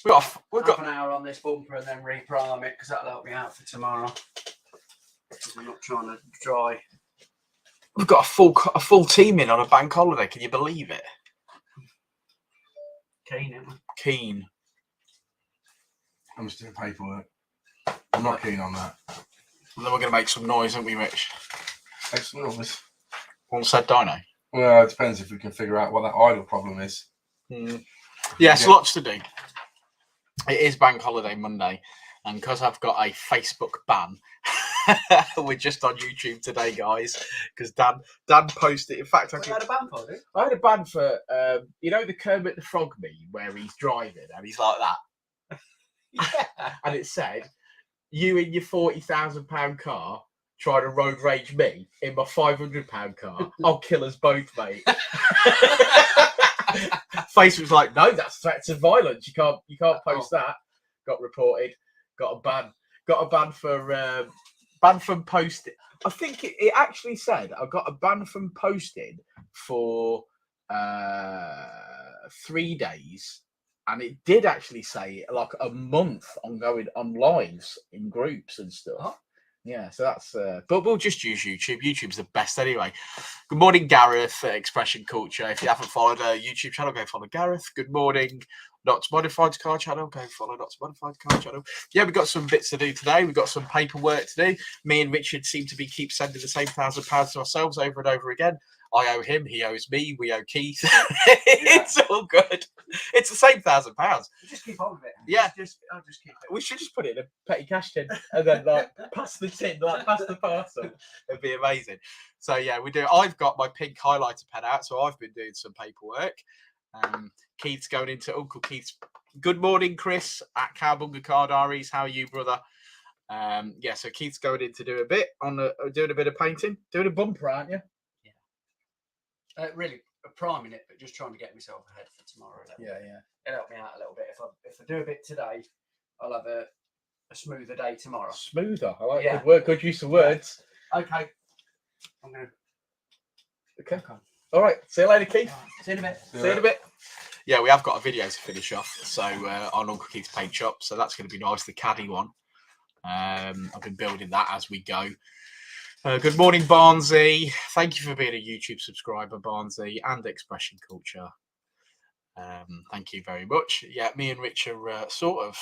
We've got half an hour on this bumper and then reprime it because that'll help me out for tomorrow. I'm not trying to dry. We've got a full team in on a bank holiday. Can you believe it? Keen, isn't we? Keen. I'm just doing paperwork. I'm not keen on that. And then we're going to make some noise, aren't we, Rich? Make some noise. One said Dino. Well, it depends if we can figure out what that idle problem is. Yes, lots to do. It is Bank Holiday Monday, and because I've got a Facebook ban, we're just on YouTube today, guys. Because Dan posted. In fact, I had a ban for it. I had a ban for the Kermit the Frog meme where he's driving and he's like that, Yeah. and it said, "You in your £40,000 car trying to road rage me in my £500 car? I'll kill us both, mate." Facebook was like, "No, that's threats of violence. You can't post that." Got reported. Got a ban for ban from posting. I think it actually said I got a ban from posting for 3 days, and it did actually say like a month on going on lives in groups and stuff. Oh. Yeah, so that's but we'll just use YouTube. YouTube's the best anyway. Good morning, Gareth at Expression Culture. If you haven't followed our YouTube channel, go follow Gareth. Good morning, Not Modified Car Channel. Go follow Not Modified Car Channel. Yeah, we've got some bits to do today. We've got some paperwork to do. Me and Richard seem to keep sending the same £1,000 to ourselves over and over again. I owe him, he owes me, we owe Keith. It's all good. It's the same £1,000. Just keep on with it. Yeah. I'll just keep it. We should just put it in a petty cash tin and then like pass the tin, like pass the parcel. It'd be amazing. So yeah, we do. I've got my pink highlighter pen out, so I've been doing some paperwork. Keith's going into Uncle Keith's. Good morning, Chris at Cowbunga Car Diaries. How are you, brother? Yeah, so Keith's going in to do a bit on doing a bit of painting, doing a bumper, aren't you? Really priming it, but just trying to get myself ahead for tomorrow. Yeah. It'll help me out a little bit. If I do a bit today, I'll have a smoother day tomorrow. Smoother. I like Yeah. good word. Good use of words. Okay. I'm gonna. Okay. All right. See you later, Keith. See you in a bit. See you in a bit. Yeah, we have got a video to finish off. So on Uncle Keith's paint shop. So that's going to be nice. The caddy one. I've been building that as we go. Good morning, Barnsey. Thank you for being a YouTube subscriber, Barnsey, and Expression Culture. Thank you very much. Yeah, me and Rich are sort of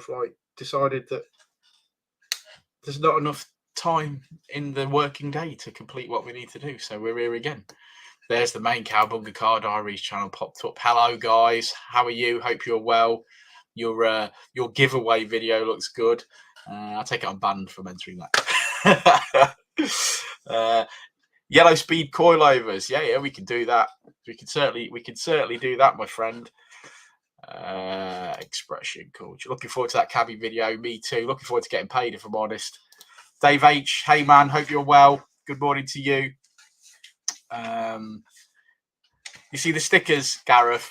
like decided that there's not enough time in the working day to complete what we need to do. So we're here again. There's the main Cowbunga Car Diaries channel popped up. Hello, guys. How are you? Hope you're well. Your giveaway video looks good. I take it I'm banned from entering that. Yellow speed coilovers. Yeah, we can do that. We can certainly do that, my friend. Expression Culture. Looking forward to that cabby video. Me too. Looking forward to getting paid, if I'm honest. Dave H. Hey man, hope you're well. Good morning to you. You see the stickers, Gareth?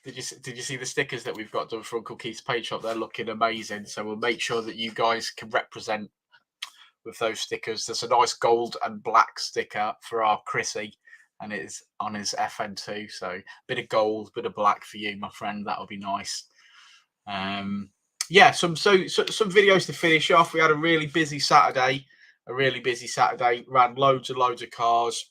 Did you see the stickers that we've got done for Uncle Keith's paint shop? They're looking amazing. So we'll make sure that you guys can represent with those stickers. There's a nice gold and black sticker for our Chrissy, and it's on his FN2. So a bit of gold, bit of black for you, my friend. That'll be nice. Yeah, some videos to finish off. We had a really busy Saturday. Ran loads and loads of cars.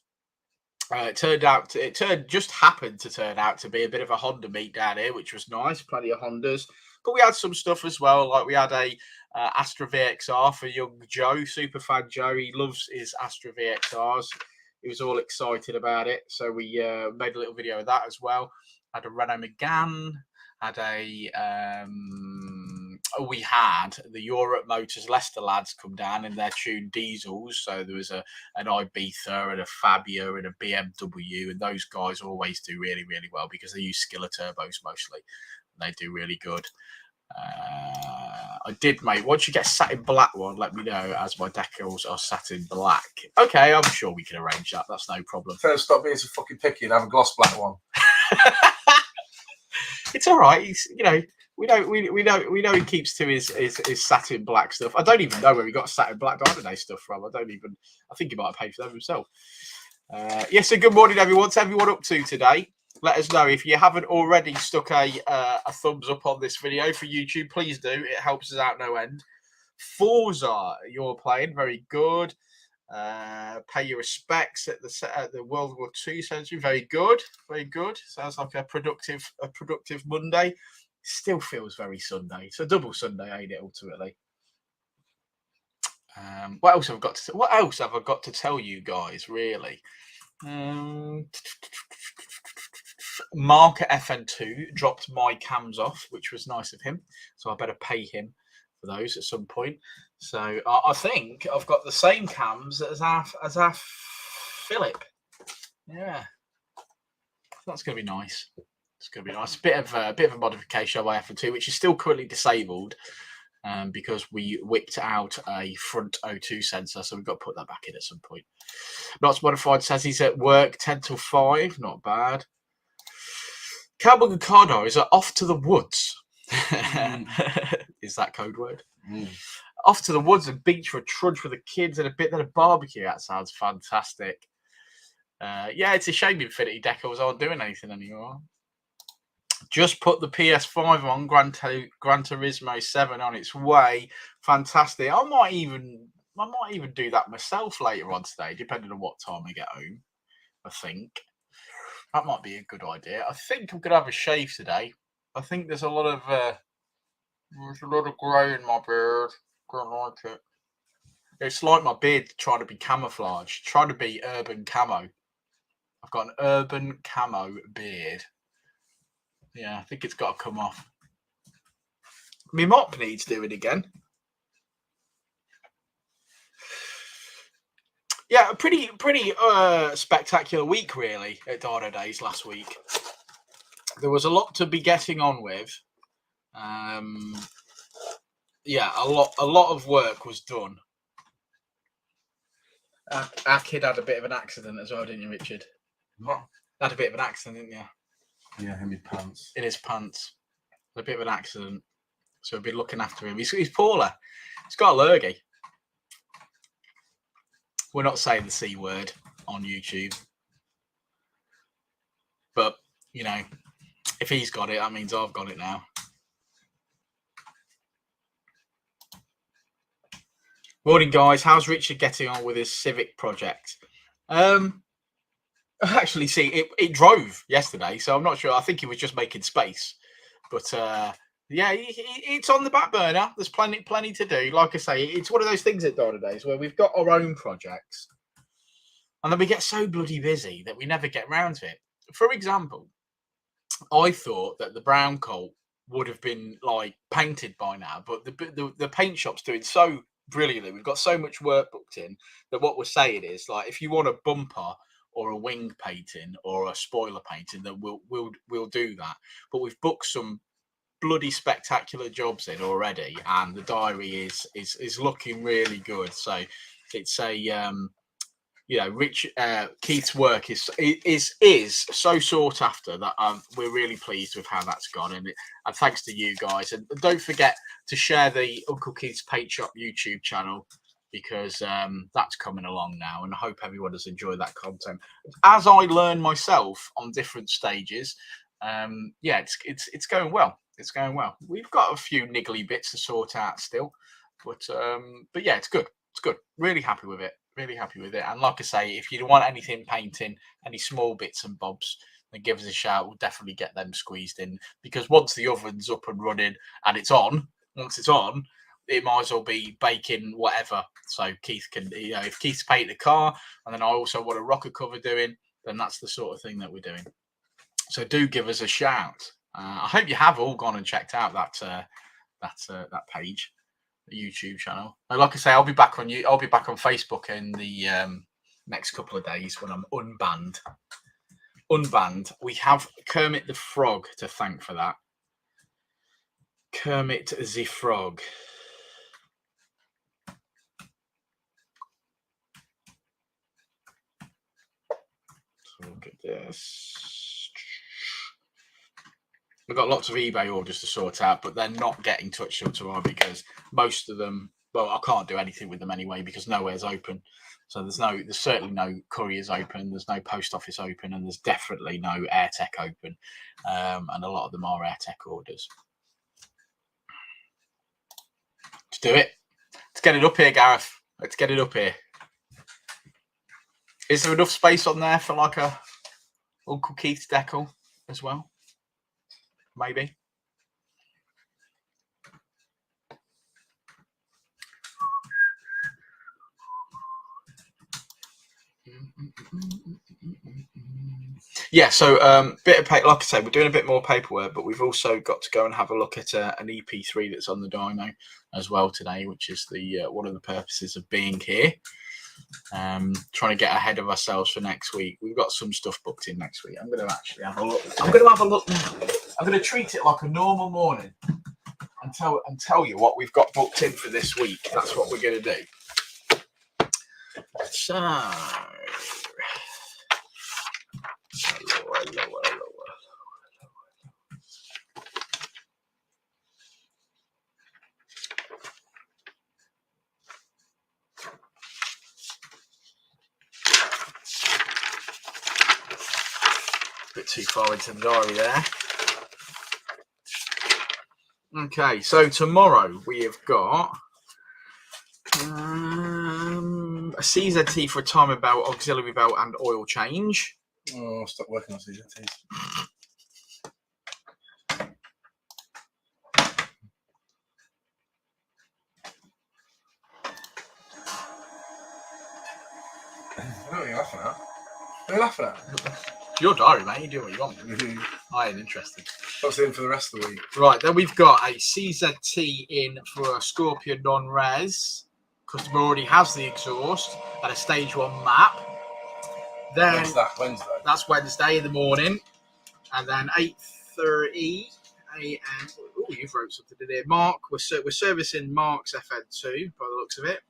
It just happened to turn out to be a bit of a Honda meet down here, which was nice. Plenty of Hondas, but we had some stuff as well. Like we had a Astra VXR for young Joe, super fan Joe. He loves his Astra VXRs. He was all excited about it, so we made a little video of that as well. Had a Renault Megane. We had the Europe Motors Leicester lads come down in their tuned diesels. So there was an Ibiza and a Fabia and a BMW, and those guys always do really, really well because they use Skiller turbos mostly. And they do really good. I did, mate. Once you get sat in black one, let me know, as my decals are sat in black. Okay, I'm sure we can arrange that. That's no problem. First, stop being so fucking picky and have a gloss black one. It's all right. He's, we know he keeps to his satin black stuff. I don't even know where he got satin black Holiday stuff from. I think he might have paid for them himself. So good morning, everyone. What's everyone up to today? Let us know if you haven't already stuck a thumbs up on this video for YouTube. Please do. It helps us out no end. Forza, you're playing very good. Pay your respects at the World War II century. Very good, very good. Sounds like a productive Monday. Still feels very Sunday. It's a double Sunday, ain't it? Ultimately. What else have I got to? What else have I got to tell you guys? Really. Mark at FN2 dropped my cams off, which was nice of him. So I better pay him for those at some point. So I think I've got the same cams as our Philip. Yeah, that's going to be nice. It's going to be nice. A bit of a modification of my FN2, which is still currently disabled because we whipped out a front O2 sensor. So we've got to put that back in at some point. Not Modified says he's at work 10 till 5. Not bad. Cowboy Ricardo is off to the woods. Is that code word? Off to the woods and beach for a trudge with the kids and a bit of a barbecue. That sounds fantastic. Yeah, it's a shame Infinity Decals aren't doing anything anymore. Just put the PS5 on. Gran Turismo 7 on its way. Fantastic. I might even do that myself later on today, depending on what time I get home. I think that might be a good idea. I think I'm gonna have a shave today. I think there's a lot of grey in my beard. Don't like it. It's like my beard trying to be camouflage, trying to be urban camo. I've got an urban camo beard. Yeah, I think it's got to come off. My mop needs doing again. Yeah, a pretty spectacular week really at Dino Days last week. There was a lot to be getting on with. Yeah, a lot of work was done. Our kid had a bit of an accident as well, didn't you, Richard? What? Had a bit of an accident, didn't you? Yeah, in his pants. In his pants. A bit of an accident. So we've been looking after him. He's poorly. He's got a lurgy. We're not saying the C word on YouTube. But, you know, if he's got it, that means I've got it now. Morning, guys. How's Richard getting on with his civic project? Actually, see, it drove yesterday, so I'm not sure. I think he was just making space. But, yeah, it's on the back burner. There's plenty to do. Like I say, it's one of those things at Dino Days where we've got our own projects. And then we get so bloody busy that we never get round to it. For example, I thought that the brown coat would have been like painted by now, but the paint shop's doing so brilliantly. We've got so much work booked in that what we're saying is like, if you want a bumper or a wing painting or a spoiler painting, then we'll do that. But we've booked some bloody spectacular jobs in already, and the diary is looking really good. So it's a you know, Keith's work is so sought after that we're really pleased with how that's gone, and thanks to you guys. And don't forget to share the Uncle Keith's Paint Shop YouTube channel, because that's coming along now, and I hope everyone has enjoyed that content. As I learn myself on different stages, yeah, it's going well. It's going well. We've got a few niggly bits to sort out still, but yeah, it's good. It's good. Really happy with it. Really happy with it. And like I say, if you want anything painting, any small bits and bobs, then give us a shout. We'll definitely get them squeezed in, because once the oven's up and running and it's on, it might as well be baking whatever. So Keith can, you know, if Keith's painting a car and then I also want a rocker cover doing, then that's the sort of thing that we're doing. So do give us a shout. I hope you have all gone and checked out that page, the YouTube channel. And like I say, I'll be back on Facebook in the next couple of days when I'm unbanned. We have Kermit the Frog to thank for that. Kermit the Frog. So look at this. We've got lots of eBay orders to sort out, but they're not getting touched till tomorrow because most of them well, I can't do anything with them anyway because nowhere's open. So there's certainly no couriers open, there's no post office open, and there's definitely no AirTech open. And a lot of them are AirTech orders. Let's do it. Let's get it up here, Gareth. Let's get it up here. Is there enough space on there for like a Uncle Keith's decal as well? Maybe. Yeah, so bit of paper, like I say, we're doing a bit more paperwork, but we've also got to go and have a look at an EP3 that's on the dyno as well today, which is the one of the purposes of being here. Trying to get ahead of ourselves for next week. We've got some stuff booked in next week. I'm going to actually have a look. I'm going to have a look now. I'm going to treat it like a normal morning and tell you what we've got booked in for this week. That's what we're going to do. So, hello. Bit too far into the diary there. Okay, so tomorrow we have got a CZT for a timing belt, auxiliary belt, and oil change. Oh, I'll stop working on CZTs. I know what you're laughing at. What are you laughing at? It's your diary, mate. You do what you want. I ain't interested. What's in for the rest of the week? Right, then we've got a CZT in for a Scorpion non-res. Customer already has the exhaust and a stage 1 map. Then When's that? Wednesday? That's Wednesday in the morning. And then 8:30 a.m. Oh, you've wrote something in here. Mark, we're servicing Mark's FN2 by the looks of it.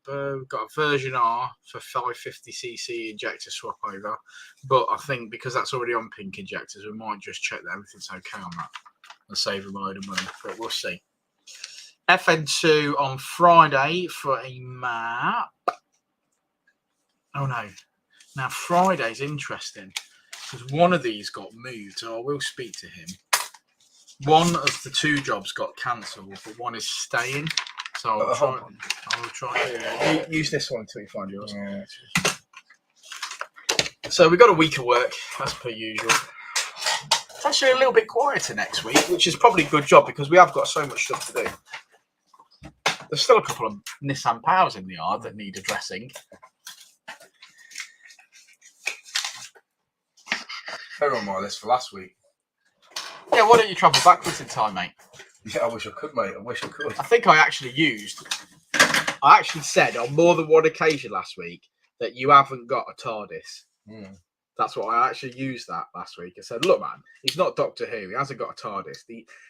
We've got a version R for 550cc injector swap over, but I think because that's already on pink injectors, we might just check that everything's okay on that and save a load of money, but we'll see. FN2 on Friday for a map. Oh no. Now Friday's interesting because one of these got moved, so I will speak to him. One of the 2 jobs got cancelled, but one is staying. So I will try. Use this one until you find yours. Yeah. So we've got a week of work, as per usual. It's actually a little bit quieter next week, which is probably a good job because we have got so much stuff to do. There's still a couple of Nissan Powers in the yard that need addressing. They're on my list for last week. Yeah, why don't you travel backwards in time, mate? Yeah, I wish I could, mate. I wish I could. I think I actually said on more than one occasion last week that you haven't got a TARDIS. That's what I actually used that last week. I said, look, man, he's not Doctor Who. He hasn't got a TARDIS.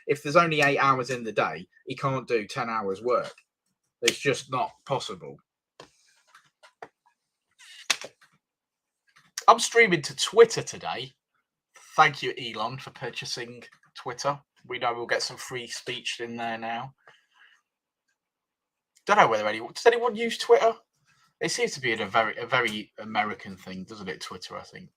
If there's only 8 hours in the day, he can't do 10 hours work. It's just not possible. I'm streaming to Twitter today. Thank you, Elon, for purchasing Twitter. We know we'll get some free speech in there now. Don't know whether does anyone use Twitter? It seems to be a very American thing, doesn't it? Twitter, I think.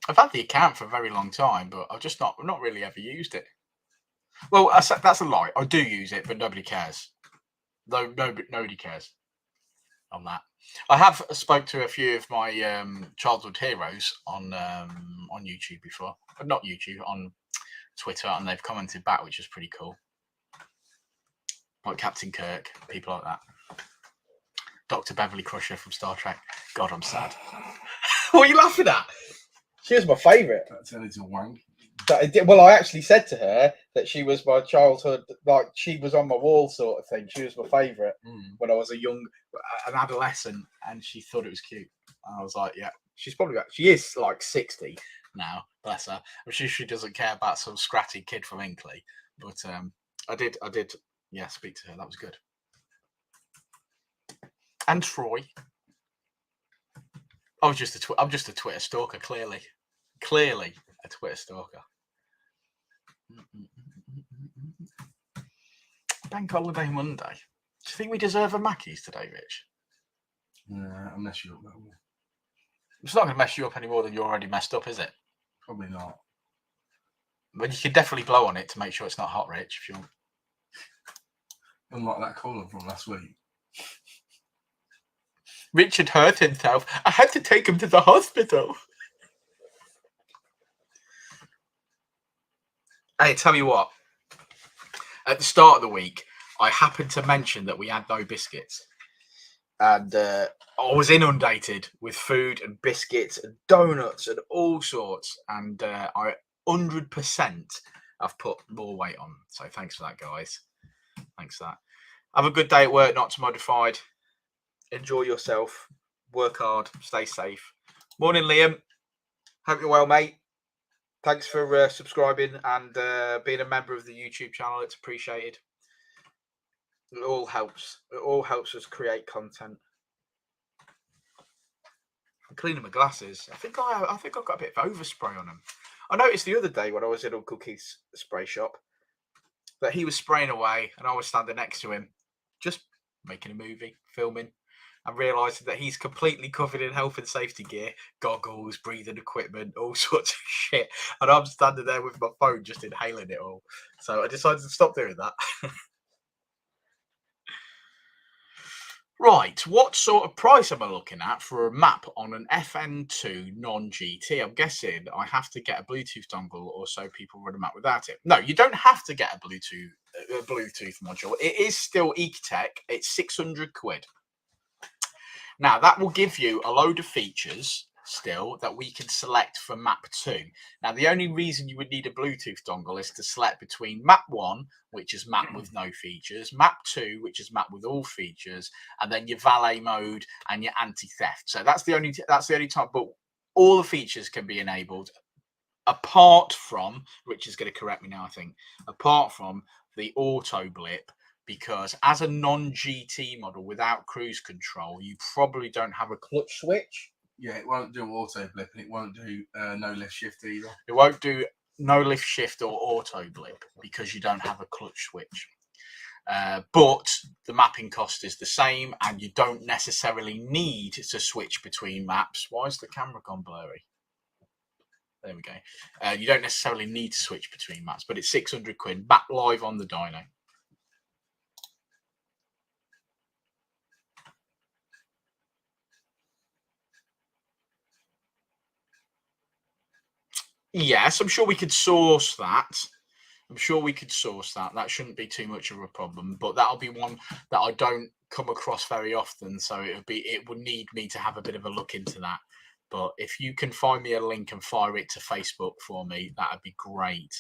I've had the account for a very long time, but I've just not really ever used it. Well, that's a lie. I do use it, but nobody cares. Nobody cares on that. I have spoke to a few of my childhood heroes on YouTube before, but not YouTube, on Twitter, and they've commented back, which is pretty cool. Like Captain Kirk, people like that. Dr. Beverly Crusher from Star Trek. God, I'm sad. What are you laughing at? She was my favourite. That turned into a wank. Well, I actually said to her that she was my childhood, like she was on my wall sort of thing. She was my favourite when I was an adolescent, and she thought it was cute. And I was like, yeah, she is like 60 now, bless her. I'm sure she doesn't care about some scratty kid from Inkley, but I did, yeah, speak to her. That was good. And Troy. I'm just a Twitter stalker, clearly a Twitter stalker. Bank holiday Monday. Do you think we deserve a Mackey's today, Rich? Yeah, I'll mess you up that way. It's not going to mess you up any more than you're already messed up, is it? Probably not. But you can definitely blow on it to make sure it's not hot, Rich, if you want. Unlike that colour from last week. Richard hurt himself. I had to take him to the hospital. Hey, tell you what. At the start of the week, I happened to mention that we had no biscuits. And I was inundated with food and biscuits and donuts and all sorts. And I 100% have put more weight on. So thanks for that, guys. Thanks for that. Have a good day at work, not too modified. Enjoy yourself. Work hard. Stay safe. Morning, Liam. Hope you're well, mate. Thanks for subscribing and being a member of the YouTube channel. It's appreciated. It all helps. It all helps us create content. I'm cleaning my glasses. I think I've got a bit of overspray on them. I noticed the other day when I was in Uncle Keith's spray shop that he was spraying away and I was standing next to him, just making a movie, filming, and realising that he's completely covered in health and safety gear, goggles, breathing equipment, all sorts of shit. And I'm standing there with my phone just inhaling it all. So I decided to stop doing that. Right, what sort of price am I looking at for a map on an FN2 non-GT? I'm guessing I have to get a Bluetooth dongle or so people run a map without it. No, you don't have to get a Bluetooth module. It is still Ecotech. It's 600 quid. Now, that will give you a load of features still that we can select for map 2. Now, the only reason you would need a Bluetooth dongle is to select between map 1, which is map with no features, map 2, which is map with all features, and then your valet mode and your anti-theft. So that's the only time, but all the features can be enabled apart from, Rich is going to correct me now, I think, apart from the auto blip, because as a non-GT model without cruise control, you probably don't have a clutch switch. Yeah, it won't do auto blip and it won't do no lift shift either. It won't do no lift shift or auto blip because you don't have a clutch switch. But the mapping cost is the same and you don't necessarily need to switch between maps. Why is the camera gone blurry? There we go. You don't necessarily need to switch between maps, but it's 600 quid back live on the dyno. Yes, I'm sure we could source that. That shouldn't be too much of a problem, but that'll be one that I don't come across very often. So it would need me to have a bit of a look into that. But if you can find me a link and fire it to Facebook for me, that'd be great.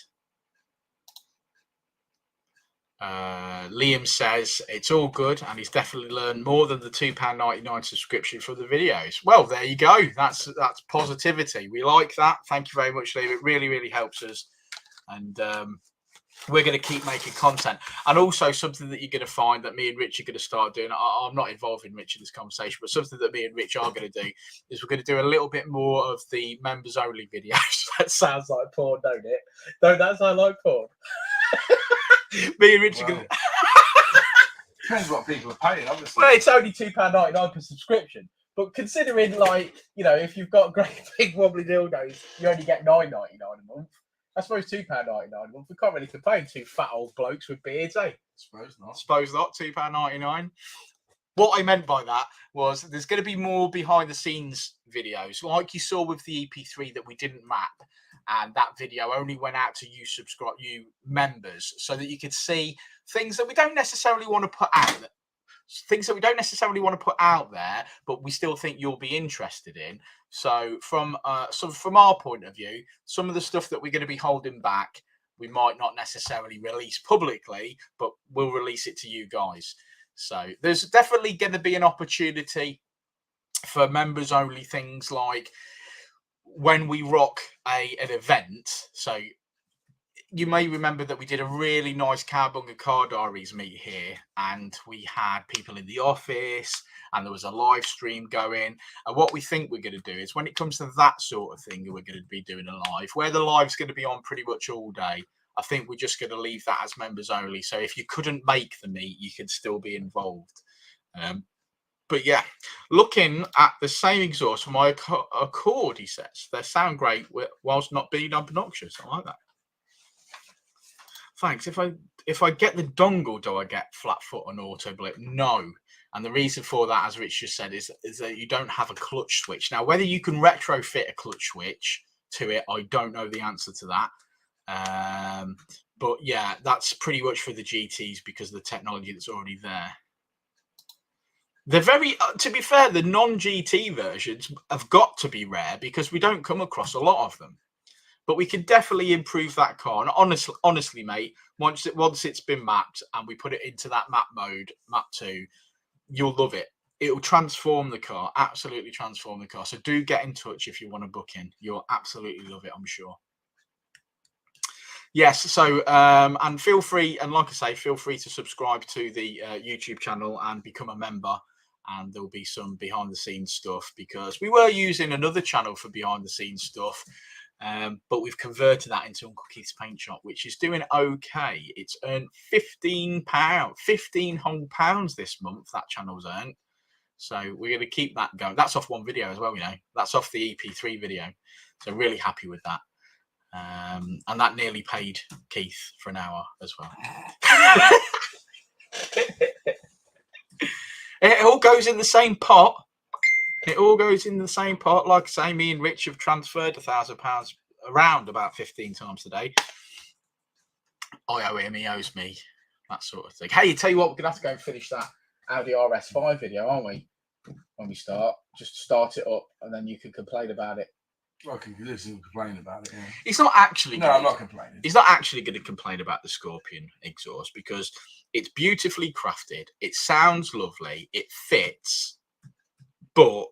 Liam says it's all good and he's definitely learned more than the £2.99 subscription for the videos. Well, there you go. That's positivity. We like that. Thank you very much, Liam. It really, really helps us. And we're going to keep making content. And also something that you're going to find that me and Rich are going to start doing. I'm not involving Rich in this conversation, but something that me and Rich are going to do is we're going to do a little bit more of the members only videos. That sounds like porn, don't it? Don't that sound like porn? Me and Rich are going to... Depends what people are paying, obviously. Well, it's only £2.99 per subscription. But considering, like, you know, if you've got great big wobbly dildos, you only get $9.99 a month. I suppose £2.99 a month. We can't really complain. Two fat old blokes with beards, eh? Suppose not. Suppose not. £2.99. What I meant by that was there's going to be more behind the scenes videos, like you saw with the EP3 that we didn't map, and that video only went out to you members, so that you could see things that we don't necessarily want to put out. Things that we don't necessarily want to put out there, but we still think you'll be interested in. So from our point of view, some of the stuff that we're going to be holding back, we might not necessarily release publicly, but we'll release it to you guys. So there's definitely going to be an opportunity for members only things like when we rock an event. So you may remember that we did a really nice Cowabunga Car Diaries meet here, and we had people in the office and there was a live stream going. And what we think we're going to do is when it comes to that sort of thing, we're going to be doing a live where the live's going to be on pretty much all day. I think we're just going to leave that as members only. So if you couldn't make the meet, you can still be involved. But yeah, looking at the same exhaust for my Accord, he says they sound great whilst not being obnoxious. I like that. Thanks. If I get the dongle, do I get flat foot and auto blip? No. And the reason for that, as Rich just said, is that you don't have a clutch switch. Now, whether you can retrofit a clutch switch to it, I don't know the answer to that. But yeah, that's pretty much for the GTs because of the technology that's already there. They're very, to be fair, the non-GT versions have got to be rare because we don't come across a lot of them. But we can definitely improve that car. And honestly, mate, once it's been mapped and we put it into that map mode, map 2, you'll love it. It'll transform the car, absolutely transform the car. So do get in touch if you want to book in. You'll absolutely love it, I'm sure. Yes, so and feel free, and like I say, feel free to subscribe to the YouTube channel and become a member. And there'll be some behind the scenes stuff because we were using another channel for behind the scenes stuff. But we've converted that into Uncle Keith's Paint Shop, which is doing okay. It's earned £15 whole pounds this month. That channel's earned, so we're going to keep that going. That's off one video as well, you know. That's off the EP3 video, so really happy with that. And that nearly paid Keith for an hour as well. It all goes in the same pot. It all goes in the same pot. Like I say, me and Rich have transferred £1,000 around about 15 times today. I owe him, he owes me, that sort of thing. Hey, tell you what, we're going to have to go and finish that Audi RS5 video, aren't we? When we start, just start it up and then you can complain about it. I can listen and complain about it. Yeah. He's not actually. No, I'm not complaining. He's not actually going to complain about the Scorpion exhaust because it's beautifully crafted. It sounds lovely. It fits. But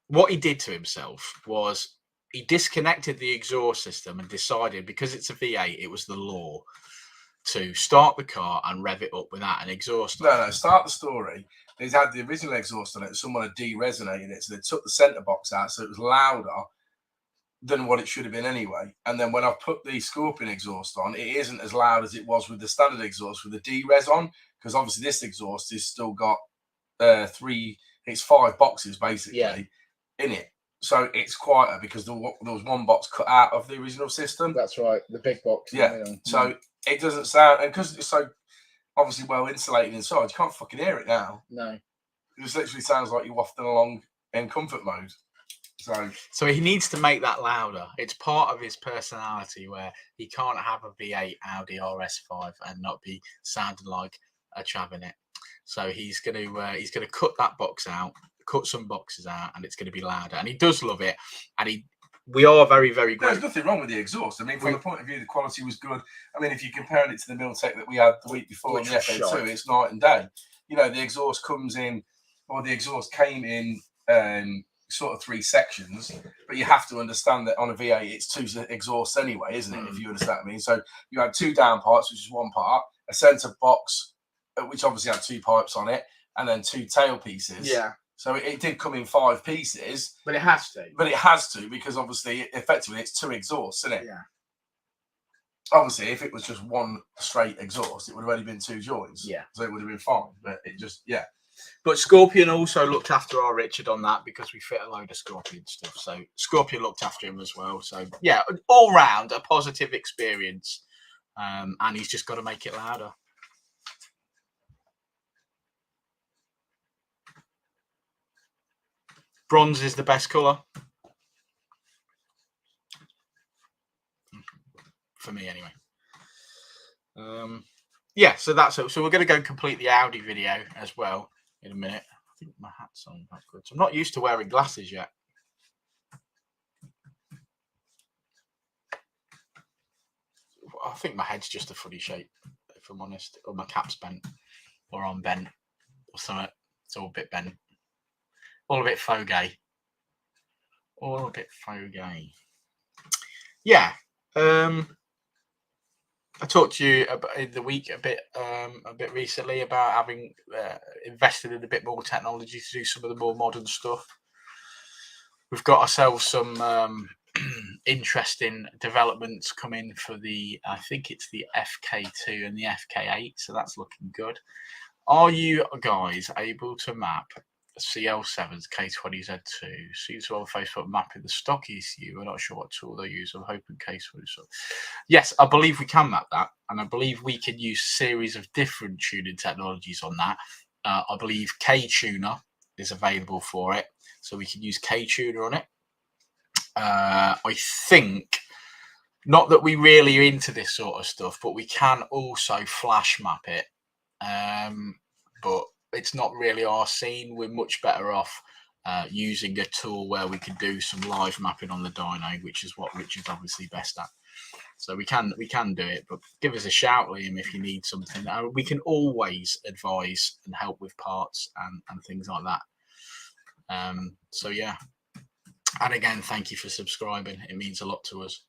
what he did to himself was he disconnected the exhaust system and decided because it's a V8, it was the law to start the car and rev it up without an exhaust. No, start the story. He's had the original exhaust on it. Someone had de-resonated it, so they took the centre box out, so it was louder than what it should have been anyway. And then when I put the Scorpion exhaust on, it isn't as loud as it was with the standard exhaust with the de-res on, because obviously this exhaust has still got 5 boxes basically in it. So it's quieter because there was one box cut out of the original system. That's right, the big box. Yeah. So it doesn't sound, and because it's so obviously well insulated inside, you can't fucking hear it now. No. It just literally sounds like you're wafting along in comfort mode. So he needs to make that louder. It's part of his personality where he can't have a V8 Audi RS5 and not be sounding like a chav in it. So he's going to cut that box out, cut some boxes out, and it's going to be louder. And he does love it. And we are very, very grateful. There's nothing wrong with the exhaust. I mean, from the point of view, the quality was good. I mean, if you compare it to the Miltech that we had the week before in the FA2, it's night and day. You know, the exhaust comes in, or the exhaust came in sort of 3 sections, but you have to understand that on a V8, it's 2 exhausts anyway, isn't it? If you understand what I mean. So you had 2 down parts, which is 1 part, a centre box, which obviously had 2 pipes on it, and then 2 tail pieces. Yeah. So it did come in 5 pieces. But it has to. But it has to, because obviously, effectively, it's 2 exhausts, isn't it? Yeah. Obviously, if it was just 1 straight exhaust, it would have only been 2 joints. Yeah. So it would have been fine. But it just, But Scorpion also looked after our Richard on that because we fit a load of Scorpion stuff. So Scorpion looked after him as well. So yeah, all round a positive experience. And he's just got to make it louder. Bronze is the best colour. For me, anyway. Yeah, so that's it. So we're going to go and complete the Audi video as well in a minute. I think my hat's on backwards. I'm not used to wearing glasses yet. I think my head's just a funny shape, if I'm honest. Or my cap's bent. Or I'm bent. Or something. It's all a bit bent. All a bit faux gay. All a bit faux gay. Yeah. I talked to you about in the week a bit recently about having invested in a bit more technology to do some of the more modern stuff. We've got ourselves some interesting developments coming for the, I think it's the FK2 and the FK8, so that's looking good. Are you guys able to map CL7's K20Z2? Seems well Facebook mapping the stock ECU. We're not sure what tool they use. I'm hoping K20. Yes, I believe we can map that, and I believe we can use a series of different tuning technologies on that. I believe K-Tuner is available for it, so we can use K-Tuner on it. I think, not that we really are into this sort of stuff, but we can also flash map it. But it's not really our scene. We're much better off using a tool where we can do some live mapping on the dyno, which is what Richard's obviously best at. So we can do it, but give us a shout, Liam, if you need something. We can always advise and help with parts and things like that. So yeah, and again, thank you for subscribing. It means a lot to us.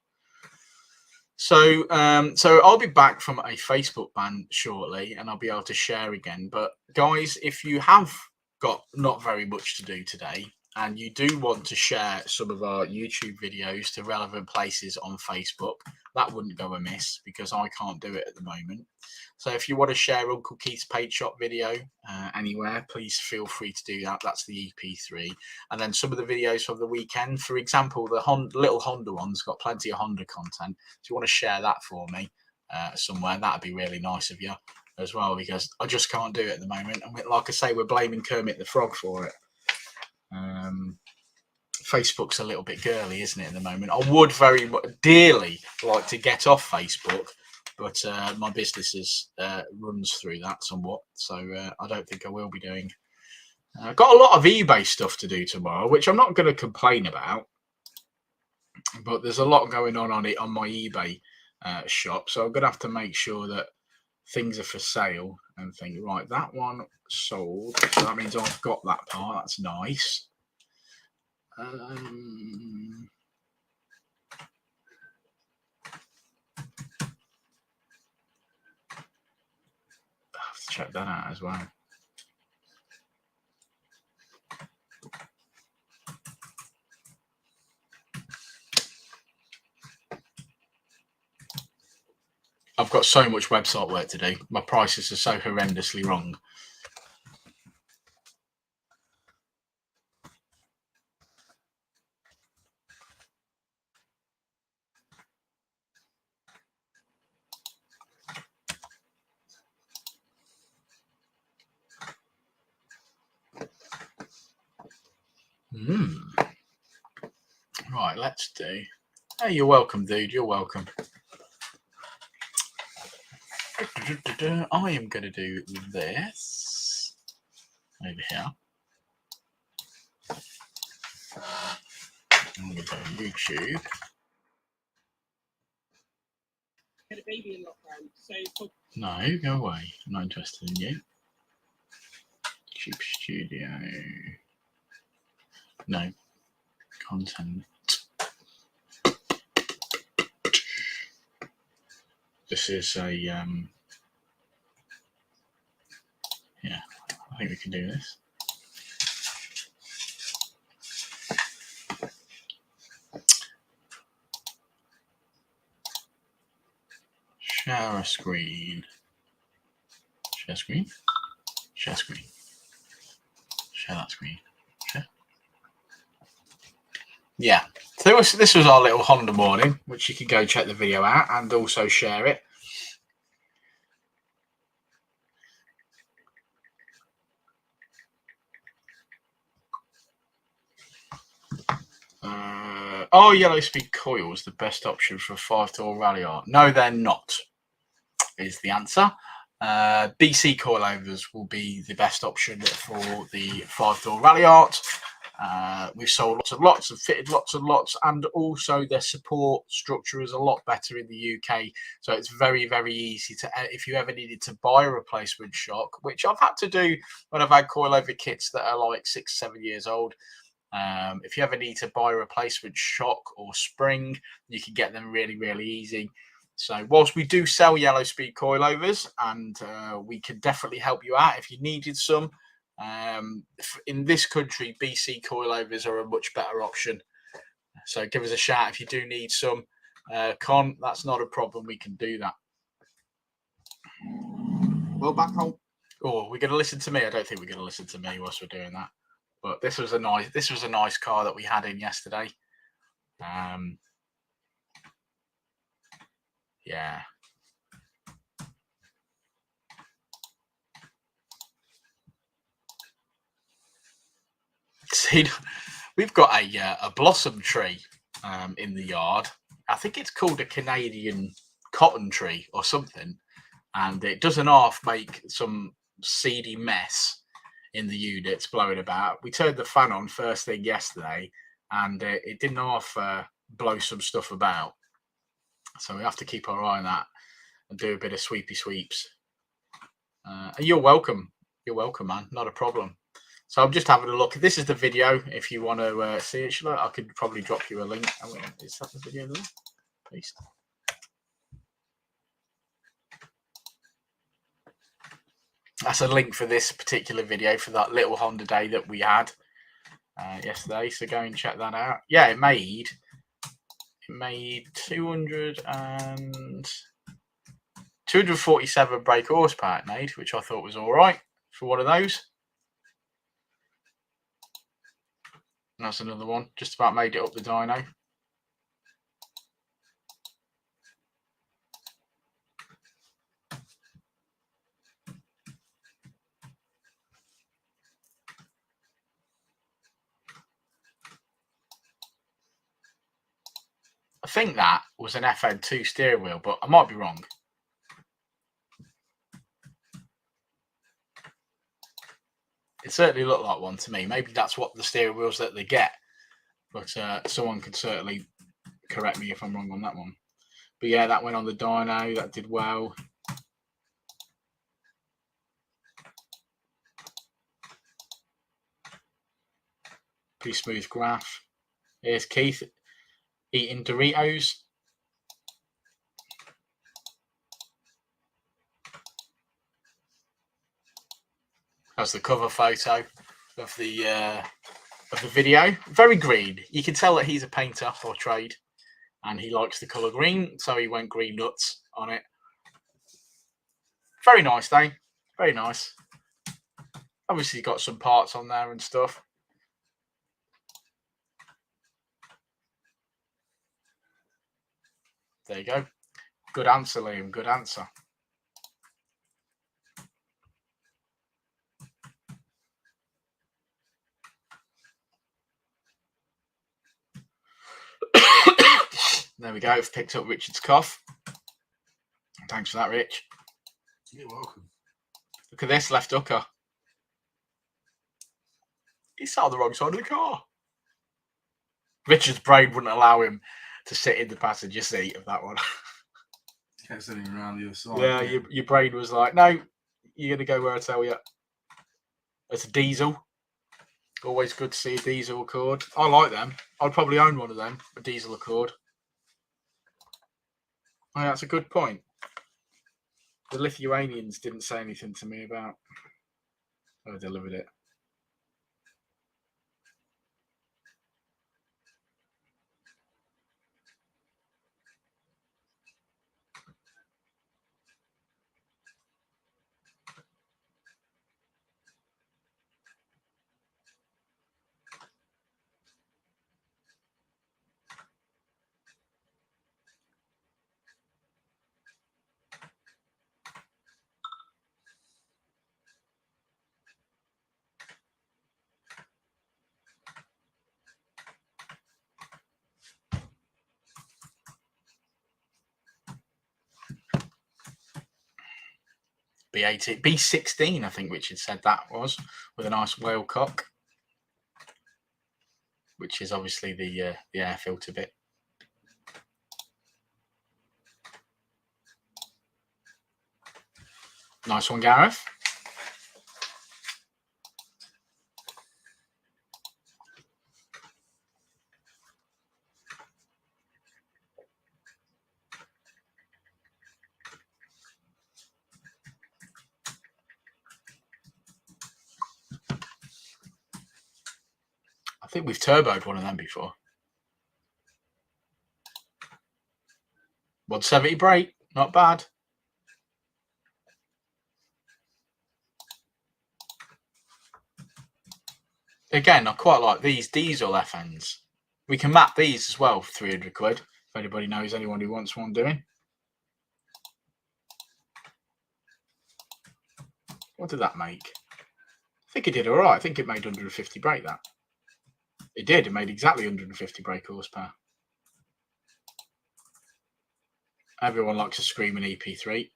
So I'll be back from a Facebook ban shortly, and I'll be able to share again. But guys, if you have got not very much to do today, and you do want to share some of our YouTube videos to relevant places on Facebook, that wouldn't go amiss, because I can't do it at the moment. So if you want to share Uncle Keith's Paint Shop video anywhere, please feel free to do that. That's the EP3. And then some of the videos from the weekend, for example, the little Honda one's got plenty of Honda content. If you want to share that for me somewhere, that'd be really nice of you as well, because I just can't do it at the moment. And like I say, we're blaming Kermit the Frog for it. Facebook's a little bit girly, isn't it, at the moment? I would very dearly like to get off Facebook, but my business runs through that somewhat, so I don't think I will be doing. I've got a lot of eBay stuff to do tomorrow, which I'm not going to complain about, but there's a lot going on it on my eBay shop, so I'm going to have to make sure that things are for sale and think, right, that one sold, so that means I've got that part. That's nice. I have to check that out as well. I've got so much website work to do. My prices are so horrendously wrong. Right, let's do. Hey, you're welcome, dude. You're welcome. I am going to do this over here. I'm going to go to YouTube. Get a baby in lockdown. So no, go away. I'm not interested in you. Cheap Studio. No. Content. This is a yeah, I think we can do this. Share a screen. Share screen. Share screen. Share that screen. Share. Yeah. So this was our little Honda morning, which you can go check the video out and also share it. Are yellow speed coils the best option for a 5-door rally art? No, they're not, is the answer. BC coilovers will be the best option for the 5-door rally art. We've sold lots and fitted lots and lots, and also their support structure is a lot better in the UK, so it's very, very easy to, if you ever needed to buy a replacement shock, which I've had to do when I've had coilover kits that are like 6-7 years old. If you ever need to buy a replacement shock or spring, you can get them really, really easy. So whilst we do sell yellow speed coilovers, and we can definitely help you out if you needed some, in this country, BC coilovers are a much better option. So give us a shout if you do need some. Con, that's not a problem. We can do that. Well, back home. Oh, we're going to listen to me. I don't think we're going to listen to me whilst we're doing that. But this was a nice car that we had in yesterday. Yeah. See, we've got a blossom tree in the yard. I think it's called a Canadian cotton tree or something, and it doesn't half make some seedy mess in the units blowing about. We turned the fan on first thing yesterday, and it didn't half blow some stuff about. So we have to keep our eye on that and do a bit of sweepy sweeps. You're welcome. You're welcome, man. Not a problem. So I'm just having a look. This is the video. If you want to see it, I could probably drop you a link. Is that the video there? Please. That's a link for this particular video for that little Honda day that we had yesterday. So go and check that out. Yeah, it made 247 brake horsepower it made, which I thought was all right for one of those. And that's another one. Just about made it up the dyno. I think that was an FN2 steering wheel, but I might be wrong. It certainly looked like one to me. Maybe that's what the steering wheels that they get. But someone could certainly correct me if I'm wrong on that one. But yeah, that went on the dyno. That did well. Pretty smooth graph. Here's Keith eating Doritos. That's the cover photo of the video. Very green. You can tell that he's a painter for trade, and he likes the colour green, so he went green nuts on it. Very nice, though. Very nice. Obviously, got some parts on there and stuff. There you go. Good answer, Liam. Good answer. There we go. I've picked up Richard's cough. Thanks for that, Rich. You're welcome. Look at this left hooker. He sat on the wrong side of the car. Richard's brain wouldn't allow him to sit in the passenger seat of that one. Kept sitting around the other side. Yeah, your brain was like, no, you're going to go where I tell you. It's a diesel. Always good to see a diesel Accord. I like them. I'd probably own one of them, a diesel Accord. Oh, that's a good point. The Lithuanians didn't say anything to me about how I delivered it. B18, B16, I think Richard said that was, with a nice whale cock, which is obviously the air filter bit. Nice one, Gareth. I think we've turboed one of them before. 170 brake, not bad. Again, I quite like these diesel FNs. We can map these as well for 300 quid. If anybody knows anyone who wants one doing. What did that make? I think it did all right. I think it made 150 brake, that. It did. It made exactly 150 brake horsepower. Everyone likes a screaming EP3.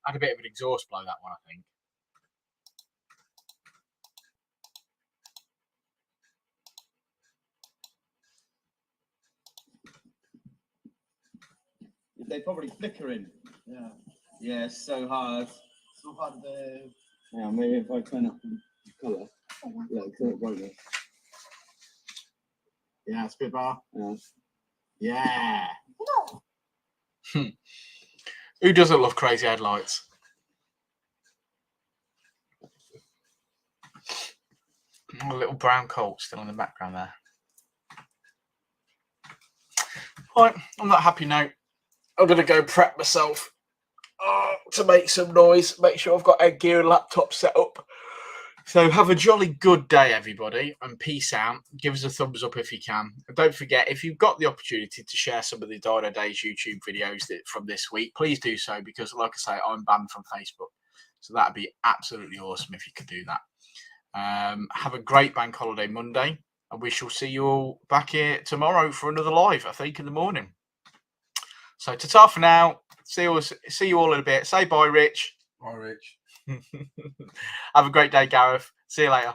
Had a bit of an exhaust blow, that one, I think. They probably flickering. Yeah. Yeah, it's so hard. So hard to. Yeah, maybe if I turn up the colour. Yeah, turn up brightness. Yeah, it's a bit better. Yeah. Yeah. Who doesn't love crazy headlights? A little brown Colt still in the background there. Right, on that happy note, I'm going to go prep myself to make some noise. Make sure I've got headgear and laptop set up. So have a jolly good day, everybody, and peace out. Give us a thumbs up if you can. And don't forget, if you've got the opportunity to share some of the Dyno Days YouTube videos from this week, please do so, because, like I say, I'm banned from Facebook. So that'd be absolutely awesome if you could do that. Have a great bank holiday Monday, and we shall see you all back here tomorrow for another live, I think, in the morning. So ta-ta for now. See you all in a bit. Say bye, Rich. Bye, Rich. Have a great day, Gareth. See you later.